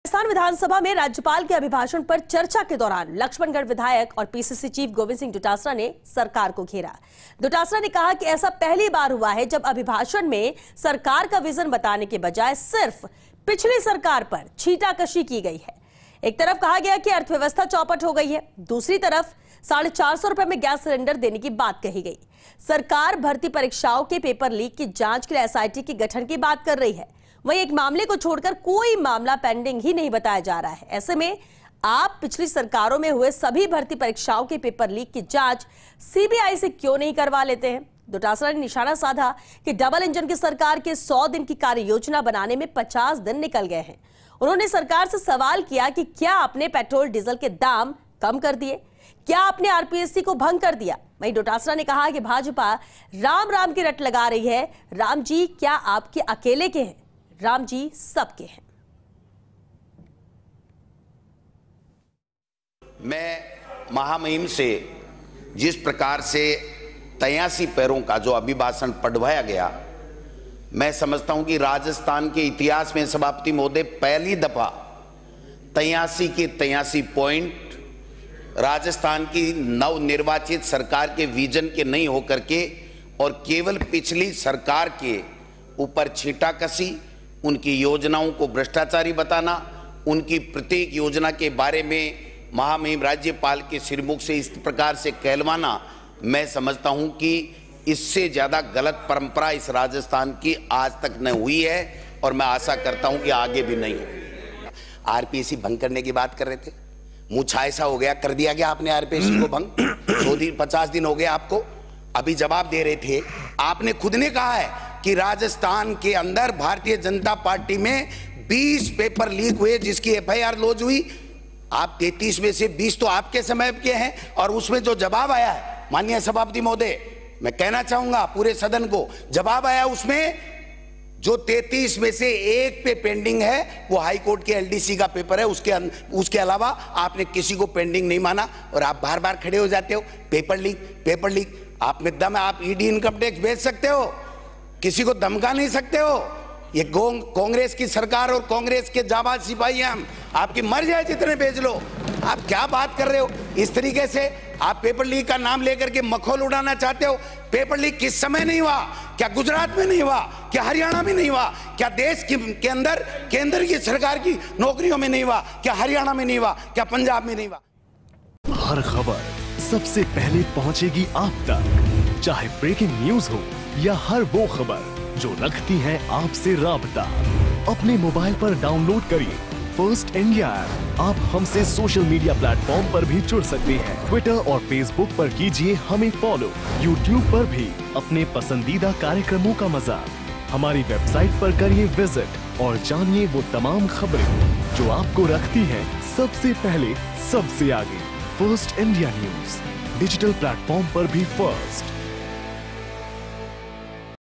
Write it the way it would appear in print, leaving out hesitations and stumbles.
राजस्थान विधानसभा में राज्यपाल के अभिभाषण पर चर्चा के दौरान लक्ष्मणगढ़ विधायक और पीसीसी चीफ गोविंद सिंह डोटासरा ने सरकार को घेरा। डोटासरा ने कहा कि ऐसा पहली बार हुआ है जब अभिभाषण में सरकार का विजन बताने के बजाय सिर्फ पिछली सरकार पर छींटाकशी की गई है। एक तरफ कहा गया कि अर्थव्यवस्था चौपट हो गई है, दूसरी तरफ 450 रुपए में गैस सिलेंडर देने की बात कही गई। सरकार भर्ती परीक्षाओं के पेपर लीक की जांच के लिए एसआईटी के गठन की बात कर रही है। वहीं एक मामले को छोड़कर कोई मामला पेंडिंग ही नहीं बताया जा रहा है। ऐसे में आप पिछली सरकारों में हुए सभी भर्ती परीक्षाओं के पेपर लीक की जांच सीबीआई से क्यों नहीं करवा लेते हैं। डोटासरा ने निशाना साधा कि डबल इंजन की सरकार के 100 दिन की कार्य योजना बनाने में 50 दिन निकल गए हैं। उन्होंने सरकार से सवाल किया कि क्या आपने पेट्रोल डीजल के दाम कम कर दिए, क्या आपने आरपीएससी को भंग कर दिया। वहीं डोटासरा ने कहा कि भाजपा राम राम की रट लगा रही है। राम जी क्या आपके अकेले के हैं? राम जी सबके हैं। मैं महामहिम से जिस प्रकार से 83 पैरों का जो अभिभाषण पढ़वाया गया, मैं समझता हूं कि राजस्थान के इतिहास में सभापति महोदय पहली दफा 83 के 83 पॉइंट राजस्थान की नवनिर्वाचित सरकार के विजन के नहीं होकर के और केवल पिछली सरकार के ऊपर छींटाकशी, उनकी योजनाओं को भ्रष्टाचारी बताना, उनकी प्रत्येक योजना के बारे में महामहिम राज्यपाल के सिरमुख से इस प्रकार से कहलवाना, मैं समझता हूं कि इससे ज्यादा गलत परंपरा इस राजस्थान की आज तक न हुई है और मैं आशा करता हूं कि आगे भी नहीं हो। आरपीएससी भंग करने की बात कर रहे थे, मुझे ऐसा हो गया, कर दिया गया आपने आरपीएससी को भंग। 50 दिन हो गए आपको, अभी जवाब दे रहे थे। आपने खुद ने कहा है कि राजस्थान के अंदर भारतीय जनता पार्टी में 20 पेपर लीक हुए जिसकी एफआईआर लॉन्च हुई। आप 33 में से 20 तो आपके समय के हैं और उसमें जो जवाब आया है माननीय सभापति महोदय, मैं कहना चाहूंगा पूरे सदन को, जवाब आया उसमें जो 33 में से एक पे पेंडिंग है वो हाई कोर्ट के एलडीसी का पेपर है। उसके अलावा आपने किसी को पेंडिंग नहीं माना और आप बार बार खड़े हो जाते हो। पेपर लीक आप में दम है, आप ईडी इनकम टैक्स भेज सकते हो, किसी को धमका नहीं सकते हो। ये कांग्रेस की सरकार और कांग्रेस के जाबाज सिपाही हैं हम, आपकी मर्जी है जितने भेज लो। आप क्या बात कर रहे हो? इस तरीके से आप पेपर लीक का नाम लेकर के मखौल उड़ाना चाहते हो। पेपर लीक किस समय नहीं हुआ? क्या गुजरात में नहीं हुआ? क्या हरियाणा में नहीं हुआ? क्या देश के अंदर केंद्र की सरकार की नौकरियों में नहीं हुआ? क्या हरियाणा में नहीं हुआ? क्या पंजाब में नहीं हुआ? हर खबर सबसे पहले पहुंचेगी आप तक, चाहे ब्रेकिंग न्यूज हो या हर वो खबर जो रखती है आपसे राबता। अपने मोबाइल पर डाउनलोड करिए फर्स्ट इंडिया ऐप। आप हमसे सोशल मीडिया प्लेटफॉर्म पर भी जुड़ सकते हैं। ट्विटर और फेसबुक पर कीजिए हमें फॉलो। यूट्यूब पर भी अपने पसंदीदा कार्यक्रमों का मजा। हमारी वेबसाइट पर करिए विजिट और जानिए वो तमाम खबरें जो आपको रखती हैं सबसे पहले, सबसे आगे। First India news digital platform पर भी फर्स्ट।